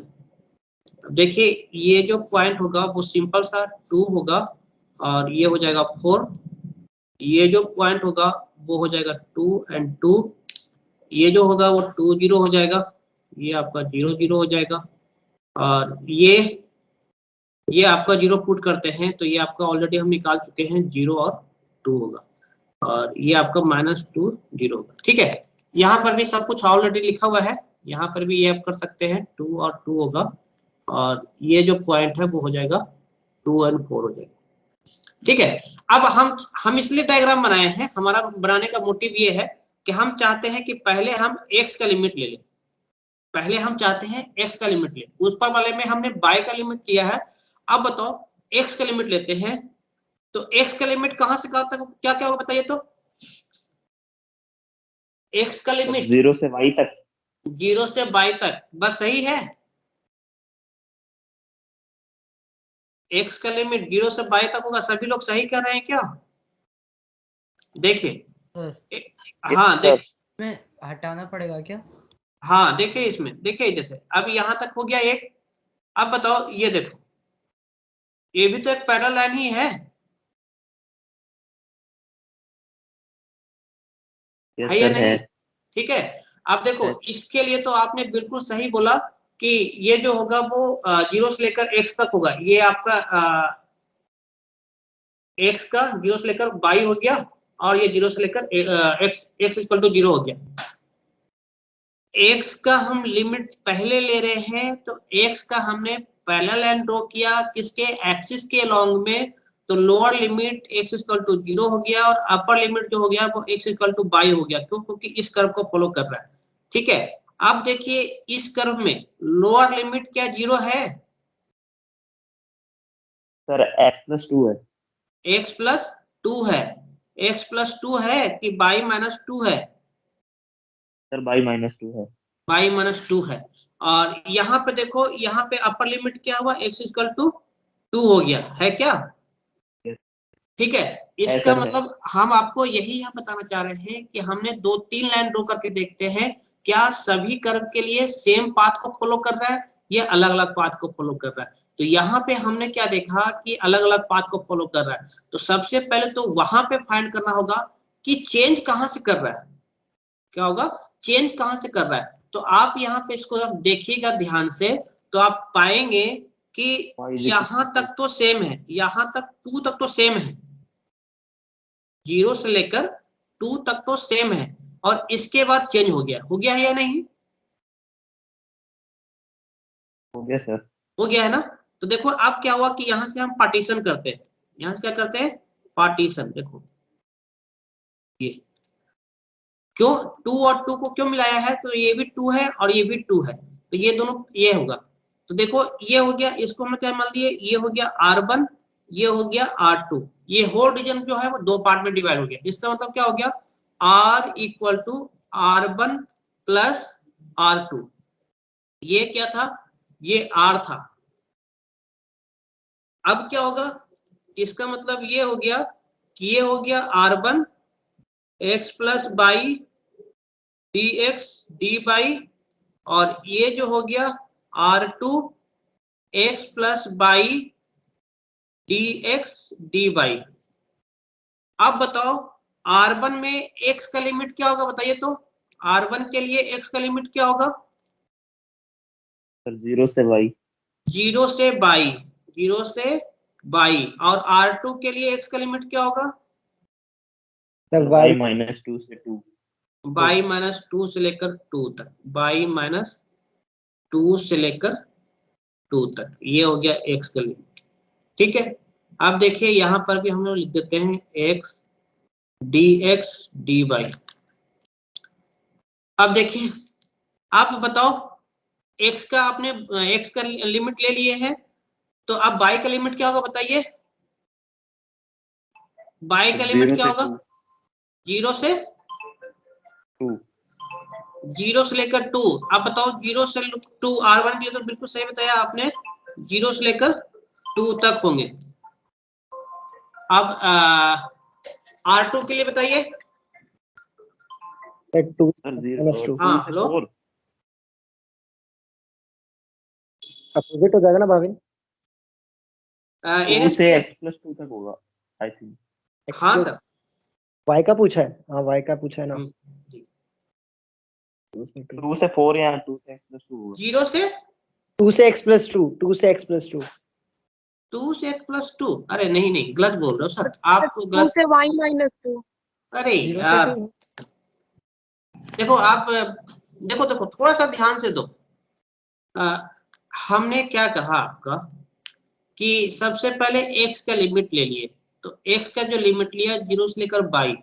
देखिए ये जो पॉइंट होगा वो सिंपल सा 2 होगा, और ये हो जाएगा 4। ये जो पॉइंट होगा वो हो जाएगा 2 and 2, ये जो होगा वो 2 0 हो जाएगा, ये आपका 0 0 हो जाएगा, और ये आपका 0 पुट करते हैं तो ये आपका ऑलरेडी हम निकाल चुके हैं, 0 और 2 होगा, और ये आपका -2 0 होगा, ठीक है। यहाँ पर भी सब कुछ ऑलरेडी लिखा हुआ है, यहाँ पर भी ये आप कर सकते हैं, 2 और 2 होगा, और ये जो पॉइंट है वो हो जाएगा 2 and 4 हो जाएगा, ठीक है। अब हम इसलिए डायग्राम बनाए हैं, हमारा बनाने का मोटिव ये है कि हम चाहते हैं कि पहले हम x का लिमिट ले लें, पहले हम चाहते हैं x का लिमिट ले, ऊपर वाले में हमने y का लिमिट लिया है। अब बताओ x का लिमिट लेते हैं, तो x का लिमिट कहां से कहां तक क्या क्या होगा बताइए तो। x का लिमिट 0 से y तक, 0 से y तक, बस सही है। x का लिमिट 0 से y तक होगा, सभी लोग सही कर रहे हैं क्या। देखिए हाँ देख, में हटाना पड़ेगा क्या। हाँ देखिए इसमें, देखिए जैसे अब यहां तक हो गया एक। अब बताओ ये देखो, ये भी तो एक पैरेलल लाइन ही है, है या नहीं, ठीक है। अब देखो इसके लिए तो आपने बिल्कुल सही बोला कि ये जो होगा वो 0 से लेकर x तक होगा, ये आपका x का 0 से लेकर y हो गया, और ये 0 से लेकर x इक्वल टू 0 हो गया। x का हम लिमिट पहले ले रहे हैं, तो x का हमने पैरेलल लाइन ड्रॉ किया किसके, एक्सिस के लॉन्ग में, तो lower limit x equal to 0 हो गया, और अपर लिमिट जो हो गया वो x इक्वल टू y हो गया, क्यों, क्योंकि इस कर्व को फॉलो कर रहा है, ठीक है। अब देखिए इस कर्व में लोअर लिमिट क्या 0 है सर, x प्लस 2 है, x प्लस 2 है, x प्लस 2 है कि y माइनस 2 है, सर y -2 है, y माइनस 2 है। और यहाँ पे देखो, यहाँ पे अपर लिमिट क्या हुआ, x इक्वल टू 2 हो गया है क्या, ठीक है। इसका मतलब हम आपको यही यहाँ बताना चाह रहे हैं कि हमने 2-3 लाइन ड्रॉ करके देखते हैं क्या सभी कर्व के लिए सेम पाथ को फॉलो कर रहा है या अलग अलग पाथ को फॉलो कर रहा है। तो यहाँ पे हमने क्या देखा कि अलग अलग पाथ को फॉलो कर रहा है, तो सबसे पहले तो वहां पे फाइंड करना होगा कि चेंज कहाँ से कर रहा है, क्या होगा, चेंज कहाँ से कर रहा है। तो आप यहाँ पे इसको जब देखिएगा ध्यान से, तो आप पाएंगे कि यहाँ तक तो सेम है, यहाँ तक 2 तक तो सेम है, 0 से लेकर 2 तक तो सेम है, और इसके बाद चेंज हो गया है या नहीं, हो गया सर, हो गया है ना। तो देखो अब क्या हुआ कि यहां से हम पार्टीशन करते हैं, यहां से क्या करते हैं, पार्टीशन। देखो ये क्यों 2 और 2 को क्यों मिलाया है? तो ये भी 2 है और ये भी 2 है, तो ये दोनों ये होगा। तो देखो ये हो गया, इसको हम क्या मान लिए, ये हो गया R1, ये हो गया R2, ये होल रीजन जो है वो 2 पार्ट में डिवाइड हो गया। इसका मतलब क्या हो गया, R equal to R1 plus R2। ये क्या था, ये R था। अब क्या होगा, इसका मतलब ये हो गया कि ये हो गया R1 x plus by dx dy, और ये जो हो गया R2 x plus by dx dy। अब बताओ R1 में x का लिमिट क्या होगा, बताइए तो। R1 के लिए x का लिमिट क्या होगा? सर 0 से y। 0 से बाई, 0 से बाई। और R2 के लिए x का लिमिट क्या होगा? सर y y माइनस 2 से 2। बाई माइनस 2 से लेकर 2 तक, बाई माइनस 2 से लेकर 2 तक, ये हो गया x का लिमिट। ठीक है, अब देखिए यहां पर भी हम लोग लिख देते हैं x dx dy। अब देखिए, आप बताओ x का आपने x का लिमिट ले लिए है, तो अब y का लिमिट क्या होगा बताइए। y का लिमिट क्या होगा? 0 से 2। 0 से लेकर 2। अब बताओ 0 से 2, R1 की तो बिल्कुल सही बताया आपने, 0 से लेकर 2 तक होंगे। अब R2 के लिए बताइए। 2 सर माइनस 2 हाँ, 2 से हेलो। 4। अपोजिट हो जाएगा ना भाभी? 2 से x प्लस 2 तक होगा आई थिंक। हाँ सर। y का पूछा है, हाँ y का पूछा है ना। जी। 2 से 4 या 2 से x प्लस 2 होगा। 0 से 2 से x प्लस 2, 2 से x प्लस 2। 2 से x प्लस 2, अरे नहीं नहीं, गलत बोल रहे हो सर आप, तो 2 गलत। से y माइनस 2। अरे यार देखो आप, देखो देखो थोड़ा सा ध्यान से दो। हमने क्या कहा आपका कि सबसे पहले x का लिमिट ले लिए, तो x का जो लिमिट लिया 0 से लेकर 22,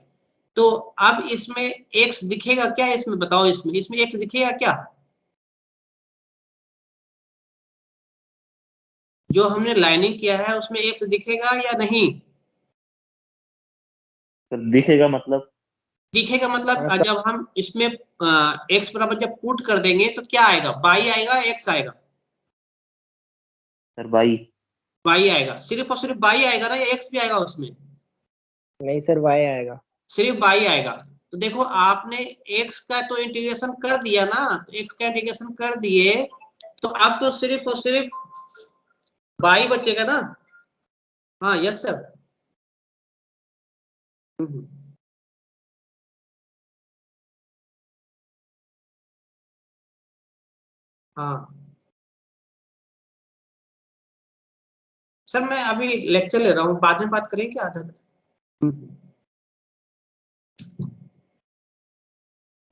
तो अब इसमें x दिखेगा क्या, इसमें बताओ, इसमें x दिखेगा क्या? जो हमने लाइनिंग किया है उसमें x दिखेगा या नहीं? सर दिखेगा मतलब। दिखेगा मतलब जब हम इसमें x बराबर जब पुट कर देंगे तो क्या आएगा, y आएगा, x आएगा? Sir y। y आएगा, सिर्फ और सिर्फ y आएगा ना, या x भी आएगा उसमें? नहीं सर y आएगा। सिर्फ y आएगा। तो देखो आपने x का तो इंटीग्रेशन कर दिया ना, तो x का इंटीग्रेशन कर दिए, तो अब तो सिर्फ और सिर्फ y बचेगा ना। हाँ यस सर। हाँ सर, मैं अभी लेक्चर ले रहा हूँ, बाद में बात करें क्या आधा?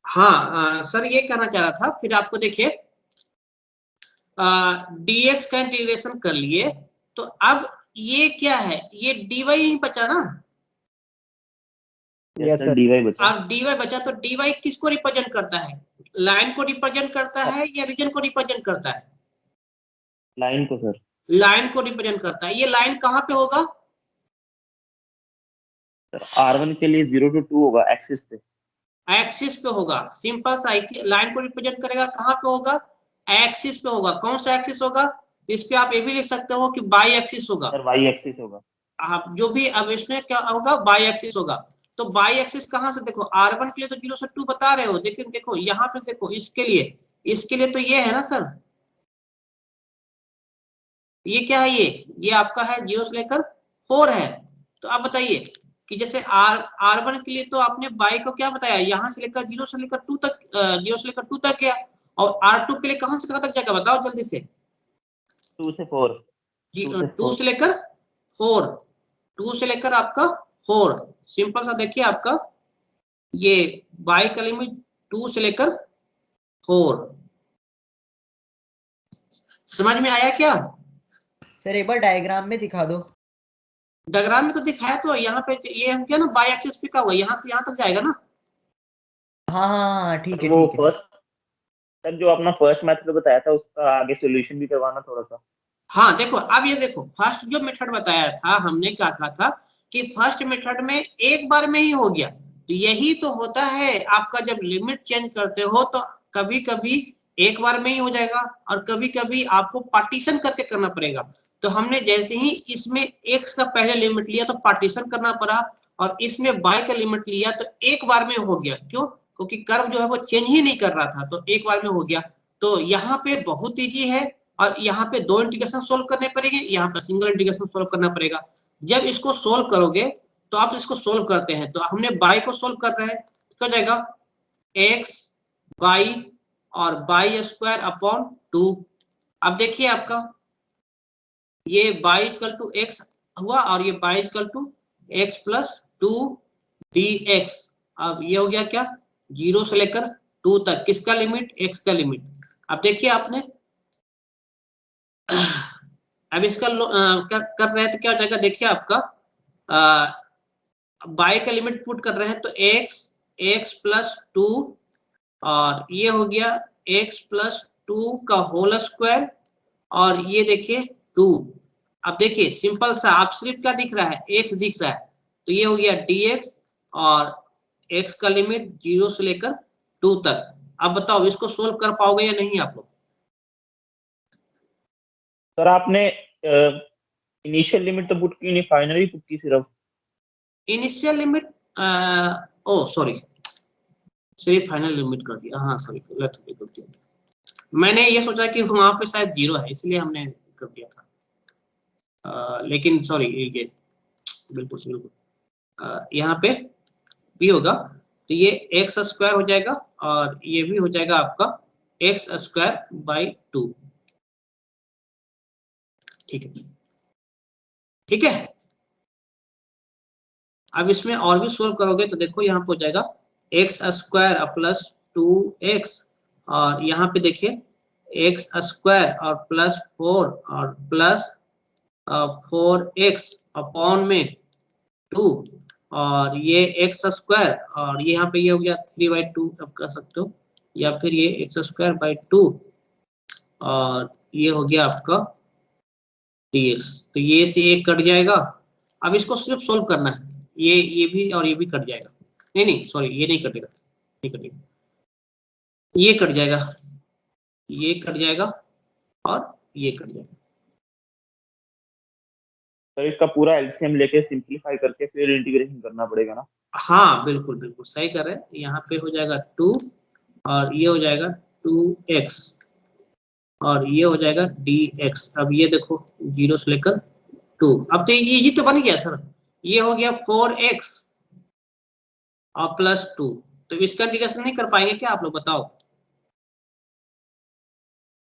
हाँ सर, ये कहना चाह रहा था, फिर आपको देखिए dx का इंटीग्रेशन कर लिए, तो अब ये क्या है, ये dy ही बचा ना। यस सर dy बचा। अब dy बचा, तो dy किसको रिप्रेजेंट करता है, लाइन को रिप्रेजेंट करता है या रीजन को रिप्रेजेंट करता है? लाइन को सर। लाइन को रिप्रेजेंट करता है। ये लाइन कहाँ पे होगा? सर R1 के लिए 0 to 2 होगा एक्सिस पे। एक्सिस पे होगा, सिंपल सा। लाइन को रिप्रेजेंट करेगा कहाँ पे होगा, एक्सिस पे होगा। कौन सा एक्सिस होगा? इस पे आप ये भी लिख सकते हो कि बाई एक्सिस होगा। सर y एक्सिस होगा। आप जो भी, अब इसमें क्या होगा, बाई एक्सिस होगा। तो बाई एक्सिस कहाँ से, देखो R1 के लिए तो 0 से 2 बता रहे हो, लेकिन देखो यहाँ पे देखो, इसके लिए तो ये है ना सर, ये क्या है, ये आपका है 0 से लेकर 4 है। तो आप बताइए कि जैसे R1 के लिए तो आपने बाई को क्या बताया, यहाँ से लेकर 0 से लेकर 2 तक, 0 से लेकर 2 तक गया, और R2 के लिए कहाँ से कहाँ तक जाएगा, बताओ जल्दी से। 2 से 4। 2 से लेकर 4, 2 से लेकर आपका 4। सिंपल सा देखिए आपका ये बाई का लिमिट 2 से लेकर 4। समझ में आया क्या? सर एक बार डायग्राम में दिखा दो। डायग्राम में तो दिखाया, तो यहाँ पे ये हो गया ना, बाई एक्सिस पे क्या हुआ, यहाँ से यहाँ तक जाएगा ना। हाँ हाँ हाँ, ठीक है वो ठीक है। फर्स्ट सर जो अपना फर्स्ट मेथड बताया था उसका आगे सॉल्यूशन भी करवाना थोड़ा सा। हाँ देखो, अब ये देखो, फर्स्ट जो मेथड बताया था हमने क्या कहा था कि फर्स्ट मेथड में एक बार में ही हो गया। तो यही तो होता है आपका, जब लिमिट चेंज करते हो तो कभी कभी एक बार में ही हो जाएगा और कभी कभी आपको पार्टीशन करके करना पड़ेगा। तो हमने जैसे ही इसमें एक्स का पहले लिमिट लिया तो पार्टीशन करना पड़ा, और इसमें y का लिमिट लिया तो एक बार में हो गया। क्यों? क्योंकि कर्व जो है वो चेंज ही नहीं कर रहा था, तो एक बार में हो गया। तो यहाँ पे बहुत ईजी है, और यहाँ पे दो इंटीग्रेशन सोल्व करने पड़ेंगे, यहाँ पे सिंगल इंटीग्रेशन सोल्व करना पड़ेगा। जब इसको सोल्व करोगे तो आप इसको सोल्व करते हैं, तो हमने बाई को सोल्व कर रहे हैं, क्या हो जाएगा एक्स बाई और बाई स्क्वायर अपॉन 2। अब देखिए आपका ये बाई इक्वल टू एक्स हुआ और ये y equal to x plus 2 d x. अब ये हो गया क्या, 0 से लेकर 2 तक, किसका लिमिट, एक्स का लिमिट। अब देखिए आपने अब इसका कर रहे हैं तो क्या हो जाएगा, देखिए आपका बाई का लिमिट पुट कर रहे हैं तो एक्स एक्स प्लस 2, और ये हो गया एक्स प्लस 2 का होल स्क्वायर, और ये देखिए 2। अब देखिए सिंपल सा, आप सिर्फ क्या दिख रहा है, एक्स दिख रहा है, तो ये हो गया dx, और x का लिमिट 0 से लेकर 2 तक। अब बताओ इसको सोल्व कर पाओगे या नहीं आप लोग? सर आपने इनिशियल लिमिट तो पुट की नहीं, फाइनल ही पुट की सिर्फ। इनिशियल लिमिट, ओ सॉरी, सिर्फ फाइनल लिमिट कर दिया, हाँ सॉरी गलत हो गया। मैंने ये सोचा कि वहां पे शायद 0 है इसलिए हमने कर दिया था, लेकिन सॉरी ये बिल्कुल बिल्कुल यहाँ पे भी होगा, तो ये एक्स स्क्वायर हो जाएगा और ये भी हो जाएगा आपका एक्स स्क्वायर बाई 2। ठीक है, ठीक है। अब इसमें और भी सोल्व करोगे तो देखो यहाँ पे हो जाएगा एक्स स्क्वायर प्लस 2x, और यहाँ पे देखिए एक्स स्क्वायर और प्लस 4 और प्लस 4x अपॉन में 2, और ये एक्स स्क्वायर, और यहाँ पे ये हो गया 3/2 अब कर सकते हो, या फिर ये एक्स स्क्वायर बाई 2, और ये हो गया आपका dx। तो ये से एक कट जाएगा। अब इसको सिर्फ सोल्व करना है, ये भी और ये भी कट जाएगा, नहीं नहीं सॉरी ये नहीं कटेगा, नहीं कटेगा, ये कट जाएगा, ये कट जाएगा और ये कट जाएगा। सर इसका पूरा एलसीएम लेके सिंपलीफाई करके फिर इंटीग्रेशन करना पड़ेगा ना। हाँ बिल्कुल बिल्कुल सही कर रहे हैं। यहाँ पे हो जाएगा 2 और ये हो जाएगा 2x, और ये हो जाएगा dx। अब ये देखो 0 से लेकर 2, अब तो ये तो बन गया सर, ये हो गया 4x और प्लस 2। तो इसका इंटीग्रेशन नहीं कर पाएंगे क्या आप लोग बताओ?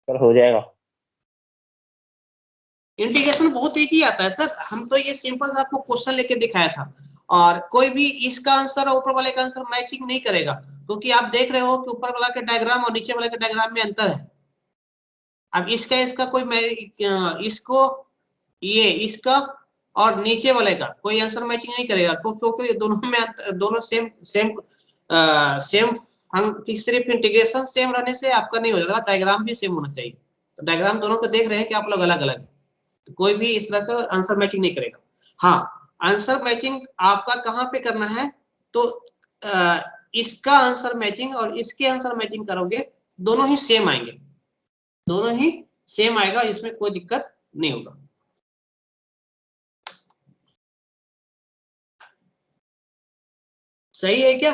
सर हो जाएगा। इंटीग्रेशन बहुत इजी आता है सर, हम तो ये सिंपल सा आपको क्वेश्चन लेके दिखाया था, और कोई भी इसका आंसर और ऊपर वाले का आंसर मैचिंग नहीं करेगा, क्योंकि आप देख रहे हो कि ऊपर वाला के डायग्राम और नीचे वाले के डायग्राम में अंतर है। अब इसका कोई इसको ये इसका और नीचे वाले का कोई आंसर मैचिंग नहीं करेगा, क्योंकि दोनों में दोनों सेम सेम सेम, सिर्फ इंटीग्रेशन सेम रहने से आपका नहीं हो जाएगा, डायग्राम भी सेम होना चाहिए। तो डायग्राम दोनों को देख रहे हैं कि आप लोग अलग अलग है, तो कोई भी इस तरह का आंसर मैचिंग नहीं करेगा। हाँ, आंसर मैचिंग आपका कहाँ पे करना है, तो इसका आंसर मैचिंग और इसके आंसर मैचिंग करोगे, दोनों ही सेम आएंगे, दोनों ही सेम आएगा, इसमें कोई दिक्कत नहीं होगा। सही है क्या?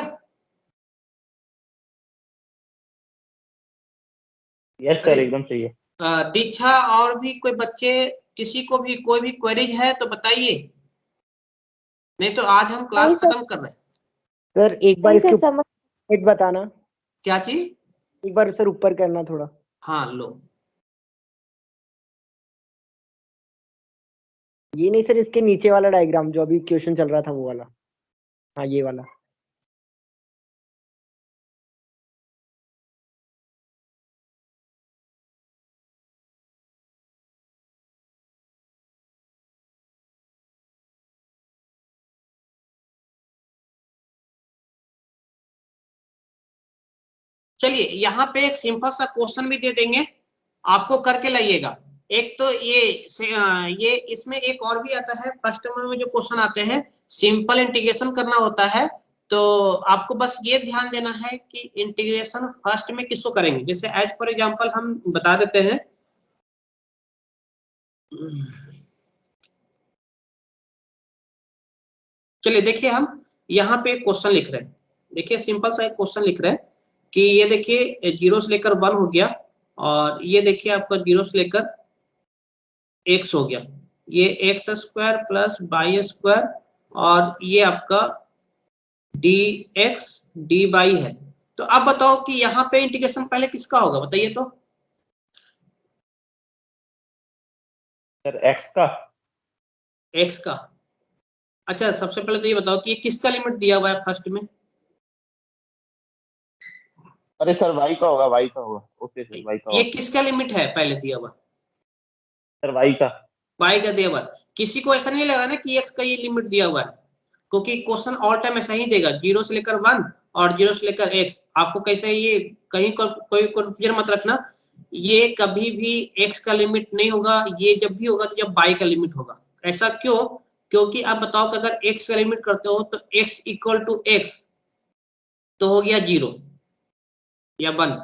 यस सर एकदम सही है। दीक्षा और भी कोई बच्चे, किसी को भी कोई भी क्वेरीज है तो बताइए, नहीं तो आज हम क्लास नहीं सर, खत्म कर रहे हैं। सर एक बार नहीं सर इसके समझ, ऊपर बताना, क्या चीज? एक बार सर ऊपर करना थोड़ा। हाँ लो, ये नहीं सर, इसके नीचे वाला डायग्राम जो अभी क्वेश्चन चल रहा था वो वाला, हाँ ये वाला। चलिए यहाँ पे एक सिंपल सा क्वेश्चन भी दे देंगे, आपको करके लाइएगा। एक तो ये इसमें एक और भी आता है, फर्स्ट टर्म में जो क्वेश्चन आते हैं सिंपल इंटीग्रेशन करना होता है, तो आपको बस ये ध्यान देना है कि इंटीग्रेशन फर्स्ट में किसको करेंगे। जैसे एज फॉर एग्जांपल हम बता देते हैं, चलिए देखिए हम यहाँ पे क्वेश्चन लिख रहे हैं, देखिए सिंपल सा एक क्वेश्चन लिख रहे हैं कि ये देखिए 0 से लेकर 1 हो गया, और ये देखिए आपका 0 से लेकर x हो गया, ये x² प्लस y² और ये आपका dx dy है। तो अब बताओ कि यहाँ पे इंटीग्रेशन पहले किसका होगा, बताइए तो। सर x का। x का, अच्छा सबसे पहले तो ये बताओ कि ये किसका लिमिट दिया हुआ है फर्स्ट में। अरे सर y का होगा, y का होगा। ओके सर, y का ये होगा। किसका लिमिट है पहले दिया हुआ, सर y का। y का दिया हुआ। किसी को ऐसा नहीं लग रहा ना कि x का ये लिमिट दिया हुआ है, क्योंकि क्वेश्चन ऑल टाइम ऐसा ही देगा, 0 से लेकर 1 और 0 से लेकर x। आपको कैसे ये कहीं कोई कंफ्यूजन मत रखना, ये कभी भी x का लिमिट नहीं होगा, ये जब भी होगा तो जब y का लिमिट होगा। ऐसा क्यों, क्योंकि आप बताओ कि अगर x का लिमिट करते हो तो x इक्वल टू x तो हो गया 0 या 1,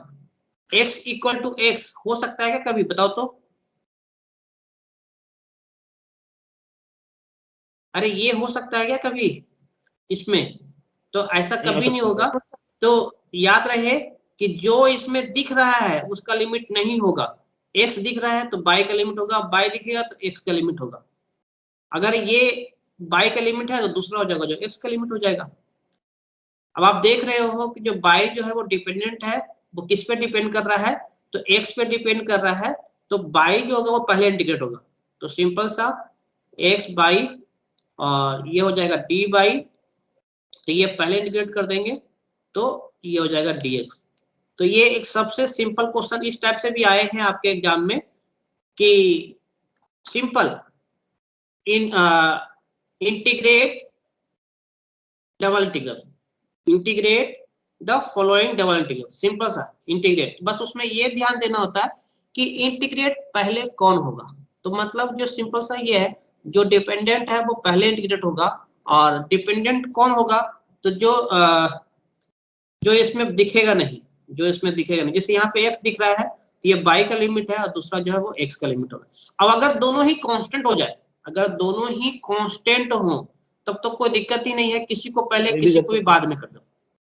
x इक्वल टू x हो सकता है क्या कभी, बताओ तो। अरे ये हो सकता है क्या कभी इसमें, तो ऐसा कभी नहीं होगा। तो याद रहे कि जो इसमें दिख रहा है उसका लिमिट नहीं होगा, x दिख रहा है तो y का लिमिट होगा, y दिखेगा तो x का लिमिट होगा। अगर ये y का लिमिट है तो दूसरा हो जाएगा जो x का लिमिट हो जाएगा। अब आप देख रहे हो कि जो y जो है वो डिपेंडेंट है, वो किस पे डिपेंड कर रहा है, तो x पे डिपेंड कर रहा है, तो y जो होगा वो पहले इंटीग्रेट होगा। तो सिंपल सा x by और ये हो जाएगा dy, तो ये पहले इंटीग्रेट कर देंगे तो ये हो जाएगा dx। तो ये एक सबसे सिंपल क्वेश्चन इस टाइप से भी आए हैं आपके एग्जाम में कि simple integrate double integral, integrate the following double integral, simple सा इंटीग्रेट। बस उसमें ये ध्यान देना होता है कि इंटीग्रेट पहले कौन होगा, तो मतलब जो सिंपल सा ये है, जो डिपेंडेंट है वो पहले इंटीग्रेट होगा, और डिपेंडेंट कौन होगा, तो जो इसमें दिखेगा नहीं, जो इसमें दिखेगा नहीं। जैसे यहाँ पे x दिख रहा है तो ये y का लिमिट है और दूसरा जो है वो x का लिमिट होगा। अब अगर दोनों ही कांस्टेंट हो जाए, अगर दोनों ही कांस्टेंट हो तब तो कोई दिक्कत ही नहीं है, किसी को पहले किसी को भी बाद में कर दो,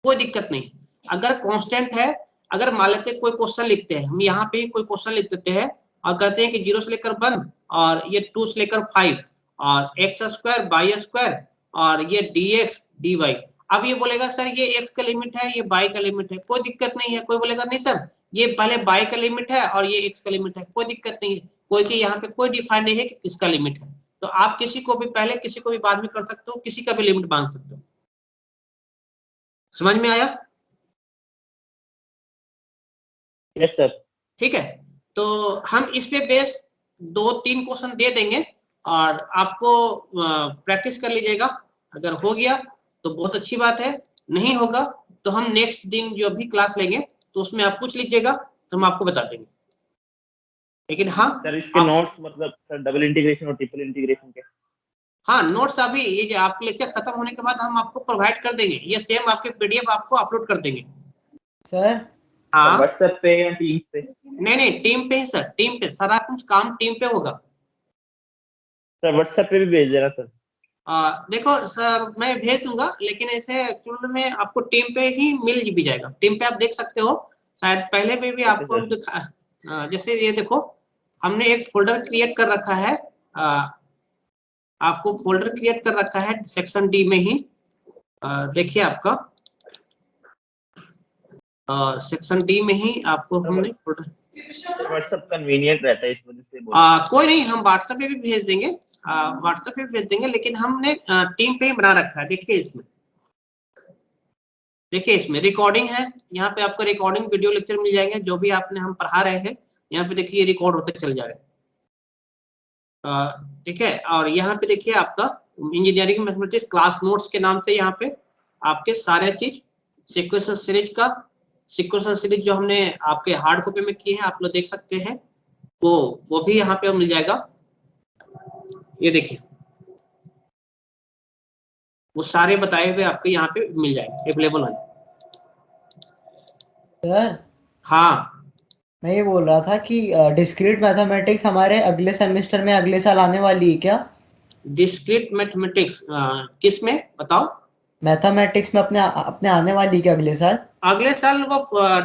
कोई दिक्कत नहीं। अगर कांस्टेंट है, अगर मान लेते कोई क्वेश्चन लिखते हैं, हम यहाँ पे कोई क्वेश्चन लिख देते हैं और कहते हैं कि 0 से लेकर 1 और ये 2 से लेकर 5 और x² y² और ये dx dy। अब ये बोलेगा सर ये x का लिमिट है, ये y का लिमिट है, कोई दिक्कत नहीं है। कोई बोलेगा नहीं सर ये पहले y का लिमिट है और ये x का लिमिट है, कोई दिक्कत नहीं है। कोई कि यहाँ पे कोई डिफाइन नहीं है कि किसका लिमिट है, तो आप किसी को भी पहले किसी को भी बाद में कर सकते हो, किसी का भी लिमिट बांध सकते हो। समझ में आया? Yes sir. ठीक है, तो हम इस पे बेस 2-3 क्वेश्चन दे देंगे और आपको प्रैक्टिस कर लीजिएगा। अगर हो गया तो बहुत अच्छी बात है, नहीं होगा तो हम नेक्स्ट दिन जो भी क्लास लेंगे तो उसमें आप पूछ लीजिएगा तो हम आपको बता देंगे। लेकिन हाँ सर इसके नोट्स मतलब सर डबल इंटीग्रेशन और ट्रिपल इंटीग्रेशन के, हाँ नोट्स अभी ये जो आपके लेक्चर खत्म होने के बाद हम आपको प्रोवाइड कर देंगे, ये सेम आपके पीडीएफ आपको अपलोड कर देंगे। सर हाँ व्हाट्सएप पे या टीम्स पे? नहीं टीम पे ही सर, टीम पे सारा कुछ काम टीम पे होगा। सर व्हाट्सएप पे भी भेज देना सर। देखो सर मैं भेज दूंगा, लेकिन ऐसे एक्चुअल में आपको टीम पे ही मिल भी जाएगा, टीम पे आप देख सकते हो, शायद पहले पे भी आपको जैसे ये देखो हमने एक फोल्डर क्रिएट कर रखा है, आपको फोल्डर क्रिएट कर रखा है सेक्शन डी में ही, देखिए आपका सेक्शन डी में ही आपको हमने फोल्डर, व्हाट्सएप कन्वीनियंट रहता है इस वजह से कोई नहीं हम व्हाट्सएप पे भी भेज देंगे, व्हाट्सएप पे भेज देंगे, लेकिन हमने टीम पे ही बना रखा है। देखिए इसमें, देखिए इसमें रिकॉर्डिंग है, यहाँ पे आपको रिकॉर्डिंग वीडियो लेक्चर मिल जाएंगे, जो भी आपने हम पढ़ा रहे हैं यहाँ पे देखिए रिकॉर्ड होते चल जाएगा। ठीक है, और यहाँ पे देखिए आपका इंजीनियरिंग मैथमेटिक्स क्लास नोट्स के नाम से यहाँ पे आपके सारे चीज सीक्वेंस सीरीज का सीक्वेंशियल सीरीज जो हमने आपके हार्ड कॉपी में किए हैं आप लोग देख सकते हैं, वो भी यहाँ पे मिल जाएगा। ये देखिए वो सारे बताए हुए आपके यहाँ पे मिल जाएंगे, अवेलेबल है। सर हाँ मैं ये बोल रहा था कि डिस्क्रीट मैथमेटिक्स हमारे अगले सेमेस्टर में अगले साल आने वाली है क्या? डिस्क्रीट मैथमेटिक्स किस में बताओ? मैथमेटिक्स में अपने आने वाली है क्या अगले साल? अगले साल वो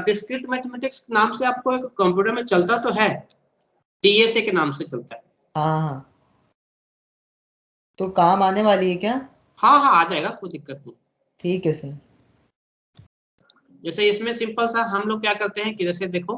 डिस्क्रीट मैथमेटिक्स नाम से आपको एक कंप्यूटर में चलता तो है, डीएसए के नाम से चलता है। हाँ तो काम आने वाली है क्या? हाँ आ जाएगा, कोई दिक्कत नहीं। ठीक है सर। जैसे इसमें सिंपल सा हम लोग क्या करते हैं कि जैसे देखो